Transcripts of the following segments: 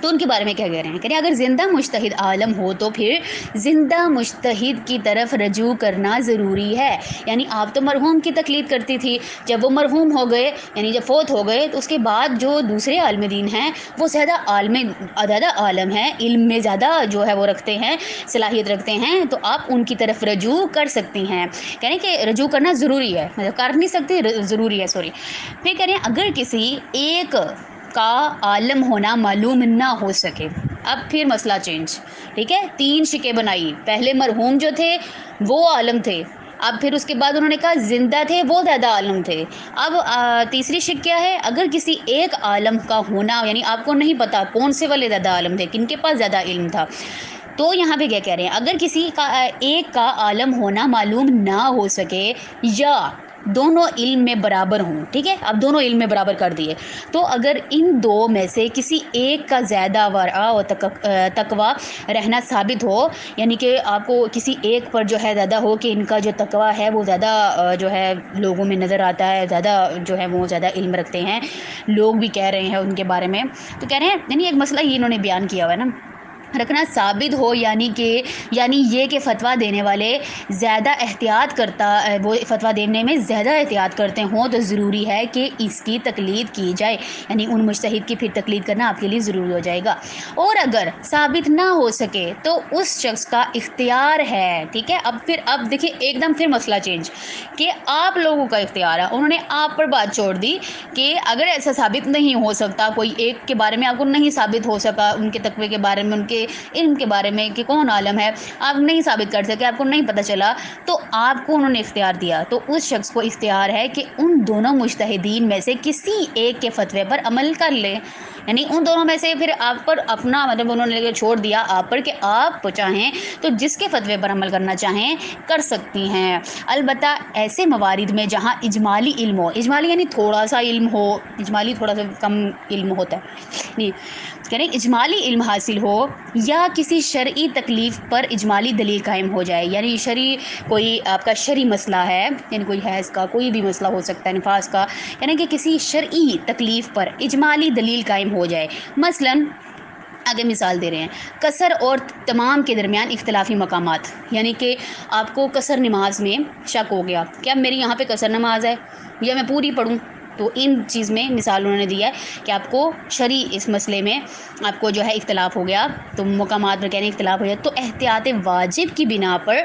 تو ان کے بارے میں کیا کہہ رہے ہیں؟ کہہ رہے ہیں اگر زندہ مجتہد عالم ہو تو پھر زندہ مجتہد کی طرف رجوع کرنا ضروری ہے. یعنی آپ تو مرحوم کی تقلید کرتی تھی، جب وہ مرحوم ہو گئے یعنی جب فوت ہو گئے تو اس کے بعد جو دوسرے عالم دین ہیں وہ زیادہ عالم ہیں، علم میں زیادہ جو ہے وہ رکھتے ہیں، صلاحیت رکھتے ہیں، تو آپ ان کی طرف رجوع کر سکتی ہیں. کہہ رہے ہیں کہ رجوع کرنا ضروری ہے، مطلب کر نہیں سکتی، ضروری ہے، سوری. پھر کہہ رہے ہیں اگر کسی ایک کا عالم ہونا معلوم نہ ہو سکے. اب پھر مسئلہ چینج، ٹھیک ہے. 3 شکیں بنائی، پہلے مرحوم جو تھے وہ عالم تھے، اب پھر اس کے بعد انہوں نے کہا زندہ تھے وہ زیادہ عالم تھے. اب تیسری شک کیا ہے؟ اگر کسی ایک عالم کا ہونا، یعنی آپ کو نہیں پتا کون سے والے زیادہ عالم تھے، کن کے پاس زیادہ علم تھا. تو یہاں پہ کیا کہہ رہے ہیں؟ اگر کسی کا ایک کا عالم ہونا معلوم نہ ہو سکے یا دونوں علم میں برابر ہوں، ٹھیک ہے. اب دونوں علم میں برابر کر دیے، تو اگر ان دو میں سے کسی ایک کا زیادہ ورع و تقویٰ رہنا ثابت ہو، یعنی کہ آپ کو کسی ایک پر جو ہے زیادہ ہو کہ ان کا جو تقویٰ ہے وہ زیادہ جو ہے لوگوں میں نظر آتا ہے، زیادہ جو ہے وہ زیادہ علم رکھتے ہیں، لوگ بھی کہہ رہے ہیں ان کے بارے میں، تو کہہ رہے ہیں یعنی ایک مسئلہ یہ انہوں نے بیان کیا ہوا ہے نا، رکھنا ثابت ہو، یعنی یہ کہ فتویٰ دینے والے زیادہ وہ فتویٰ دینے میں زیادہ احتیاط کرتے ہوں تو ضروری ہے کہ اس کی تقلید کی جائے. یعنی ان مجتہد کی پھر تقلید کرنا آپ کے لیے ضروری ہو جائے گا. اور اگر ثابت نہ ہو سکے تو اس شخص کا اختیار ہے، ٹھیک ہے. اب دیکھیں ایک دم پھر مسئلہ چینج کہ آپ لوگوں کا اختیار ہے. انہوں نے آپ پر بات چھوڑ دی کہ اگر ایسا ثابت نہیں ہو سکتا، کوئی ایک کے بارے میں آپ کو نہیں ثابت ہو سکا، ان کے تقوی کے بارے میں، ان کے علم کے بارے میں کہ کون عالم ہے، آپ نہیں ثابت کر سکے، آپ کو نہیں پتہ چلا، تو آپ کو انہوں نے اختیار دیا. تو اس شخص کو اختیار ہے کہ ان دونوں مجتہدین میں سے کسی ایک کے فتوے پر عمل کر لے. یعنی ان دونوں میں سے پھر آپ پر اپنا مطلب انہوں نے چھوڑ دیا آپ پر کہ آپ چاہیں تو جس کے فتوے پر عمل کرنا چاہیں کر سکتی ہیں. البتہ ایسے موارد میں جہاں اجمالی علم ہو، اجمالی یعنی تھوڑا سا علم ہو، اجمالی تھوڑا سا کم علم ہوتا ہے، یعنی اجمالی علم حاصل ہو یا کسی شرعی تکلیف پر اجمالی دلیل قائم ہو جائے. یعنی کوئی آپ کا شرعی مسئلہ ہے، یعنی کوئی حیض کا کوئی بھی مسئلہ ہو سکتا ہے، نفاس کا، یعنی کہ کسی شرعی تکلیف پر اجمالی دلیل قائم ہو جائے. مثلاً آگے مثال دے رہے ہیں، قصر اور تمام کے درمیان اختلافی مقامات. یعنی کہ آپ کو قصر نماز میں شک ہو گیا، کیا میری یہاں پہ قصر نماز ہے یا میں پوری پڑھوں؟ تو ان چیز میں مثال انہوں نے دیا ہے کہ آپ کو شرعی اس مسئلے میں آپ کو جو ہے اختلاف ہو گیا، تو مقامات پر کہنے اختلاف ہو جائے تو احتیاط واجب کی بنا پر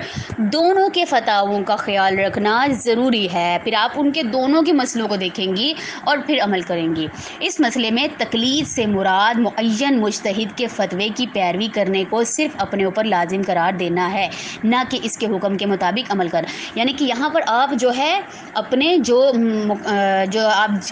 دونوں کے فتاووں کا خیال رکھنا ضروری ہے. پھر آپ ان کے دونوں کے مسئلوں کو دیکھیں گی اور پھر عمل کریں گی. اس مسئلے میں تقلید سے مراد معین مجتہد کے فتوے کی پیروی کرنے کو صرف اپنے اوپر لازم قرار دینا ہے، نہ کہ اس کے حکم کے مطابق عمل کر. یعنی کہ یہاں پر آپ جو ہے اپنے جو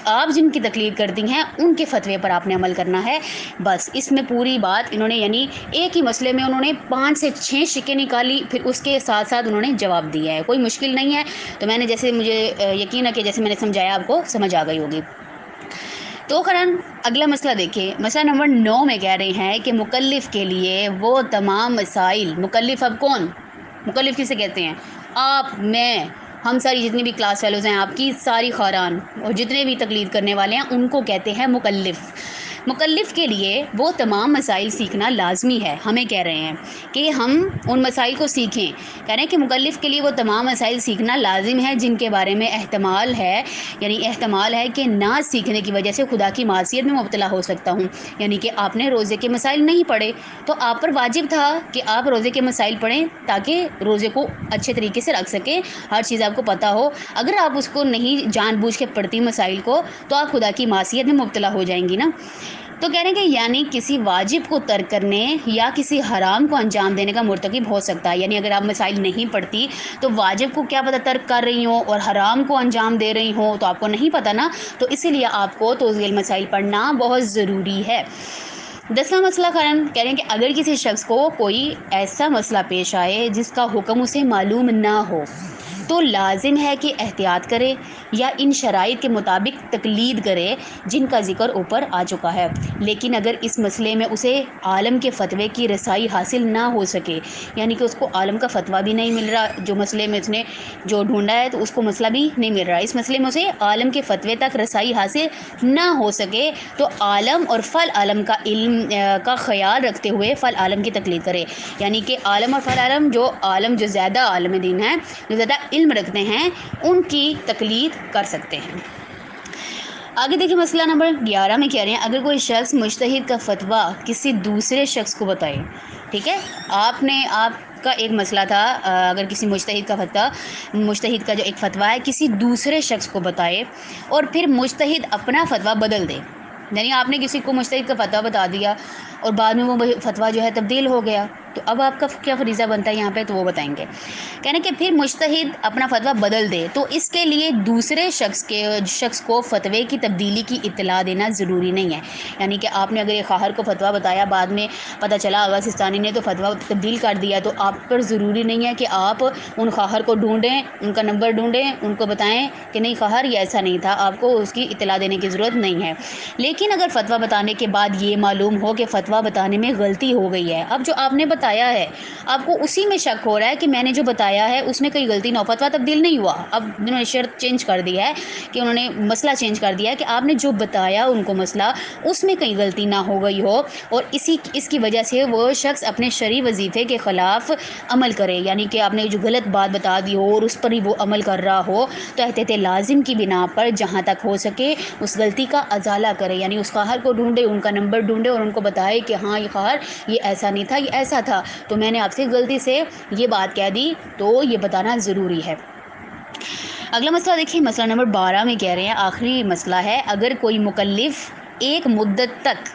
آپ جن کی تقلید کرتی ہیں ان کے فتوے پر آپ نے عمل کرنا ہے. بس اس میں پوری بات انہوں نے، یعنی ایک ہی مسئلے میں انہوں نے 5 سے 6 شکیں نکالی، پھر اس کے ساتھ ساتھ انہوں نے جواب دیا ہے. کوئی مشکل نہیں ہے. تو میں نے جیسے مجھے یقین ہے کہ جیسے میں نے سمجھایا آپ کو سمجھ آ گئی ہوگی. تو خراً اگلا مسئلہ دیکھیں، مسئلہ نمبر 9 میں کہہ رہے ہیں کہ مکلف کے لیے وہ تمام مسائل، مکلف اب کون؟ مکلف کسے کہتے ہیں؟ آپ، میں، ہم ساری جتنی بھی کلاس فیلوز ہیں آپ کی ساری خاران اور جتنے بھی تقلید کرنے والے ہیں ان کو کہتے ہیں مکلف. مکلف کے لیے وہ تمام مسائل سیکھنا لازمی ہے. ہمیں کہہ رہے ہیں کہ ہم ان مسائل کو سیکھیں. کہہ رہے ہیں کہ مکلف کے لیے وہ تمام مسائل سیکھنا لازم ہے جن کے بارے میں احتمال ہے کہ نہ سیکھنے کی وجہ سے خدا کی معصیت میں مبتلا ہو سکتا ہوں. یعنی کہ آپ نے روزے کے مسائل نہیں پڑھے تو آپ پر واجب تھا کہ آپ روزے کے مسائل پڑھیں تاکہ روزے کو اچھے طریقے سے رکھ سکیں، ہر چیز آپ کو پتہ ہو. اگر آپ اس کو نہیں جان بوجھ کے پڑھتی مسائل کو تو آپ خدا کی معصیت میں مبتلا ہو جائیں گی نا. تو کہہ رہے ہیں کہ یعنی کسی واجب کو ترک کرنے یا کسی حرام کو انجام دینے کا مرتکب ہو سکتا ہے. یعنی اگر آپ مسائل نہیں پڑھتی تو واجب کو کیا پتہ ترک کر رہی ہوں اور حرام کو انجام دے رہی ہوں تو آپ کو نہیں پتہ نا. تو اسی لیے آپ کو توضیح المسائل پڑھنا بہت ضروری ہے. 10واں مسئلہ کہہ رہے ہیں کہ اگر کسی شخص کو کوئی ایسا مسئلہ پیش آئے جس کا حکم اسے معلوم نہ ہو، تو لازم ہے کہ احتیاط کرے یا ان شرائط کے مطابق تقلید کرے جن کا ذکر اوپر آ چکا ہے۔ لیکن اگر اس مسئلے میں اسے عالم کے فتوے کی رسائی حاصل نہ ہو سکے، یعنی کہ اس کو عالم کا فتویٰ بھی نہیں مل رہا، جو مسئلے میں اس نے جو ڈھونڈا ہے تو اس کو مسئلہ بھی نہیں مل رہا، اس مسئلے میں اسے عالم کے فتوے تک رسائی حاصل نہ ہو سکے، تو عالم اور فل عالم کا علم کا خیال رکھتے ہوئے فل عالم کی تقلید کرے، یعنی کہ عالم اور فل عالم جو زیادہ عالم دین ہیں، جو زیادہ علم رکھتے ہیں، ان کی تقلید کر سکتے ہیں۔ آگے دیکھیں مسئلہ نمبر 11 میں کہہ رہے ہیں اگر کوئی شخص مجتہد کا فتویٰ کسی دوسرے شخص کو بتائے، ٹھیک ہے، آپ کا ایک مسئلہ تھا، اگر کسی مجتہد کا جو ایک فتویٰ ہے کسی دوسرے شخص کو بتائے اور پھر مجتہد اپنا فتویٰ بدل دے، یعنی آپ نے کسی کو مجتہد کا فتویٰ بتا دیا اور بعد میں وہ فتویٰ جو ہے تبدیل ہو گیا، تو اب آپ کا کیا فریضہ بنتا ہے یہاں پہ، تو وہ بتائیں گے۔ کہنے کہ پھر مجتہد اپنا فتویٰ بدل دے تو اس کے لیے دوسرے شخص کو فتوے کی تبدیلی کی اطلاع دینا ضروری نہیں ہے، یعنی کہ آپ نے اگر ایک خواہر کو فتویٰ بتایا، بعد میں پتہ چلا آغا سستانی نے تو فتویٰ تبدیل کر دیا، تو آپ پر ضروری نہیں ہے کہ آپ ان خواہر کو ڈھونڈیں، ان کا نمبر ڈھونڈیں، ان کو بتائیں کہ نہیں خواہر یہ ایسا نہیں تھا، آپ کو اس کی اطلاع دینے کی ضرورت نہیں ہے۔ لیکن اگر فتویٰ بتانے کے بعد یہ معلوم ہو کہ فتویٰ بتانے میں غلطی ہو گئی ہے، اب جو آپ نے بتایا ہے آپ کو اسی میں شک ہو رہا ہے کہ میں نے جو بتایا ہے اس میں کوئی غلطی نہ ہو، فتویٰ تبدیل نہیں ہوا، اب انہوں نے شرط چینج کر دی ہے کہ انہوں نے مسئلہ چینج کر دیا ہے کہ آپ نے جو بتایا ان کو مسئلہ اس میں کہیں غلطی نہ ہو گئی ہو، اور اس کی وجہ سے وہ شخص اپنے شرعی وظیفے کے خلاف عمل کرے، یعنی کہ آپ نے جو غلط بات بتا دی ہو اور اس پر ہی وہ عمل کر رہا ہو، تو احتیاط لازم کی بنا پر جہاں تک ہو سکے اس غلطی کا ازالہ کرے، یعنی اس خواہر کو ڈھونڈے، ان کا نمبر ڈھونڈے اور ان کو بتائے کہ ہاں یہ خواہر یہ ایسا نہیں تھا، یہ ایسا تھا، تو میں نے آپ سے غلطی سے یہ بات کہہ دی، تو یہ بتانا ضروری ہے۔ اگلا مسئلہ دیکھیں، مسئلہ نمبر 12 میں کہہ رہے ہیں آخری مسئلہ ہے اگر کوئی مکلف ایک مدت تک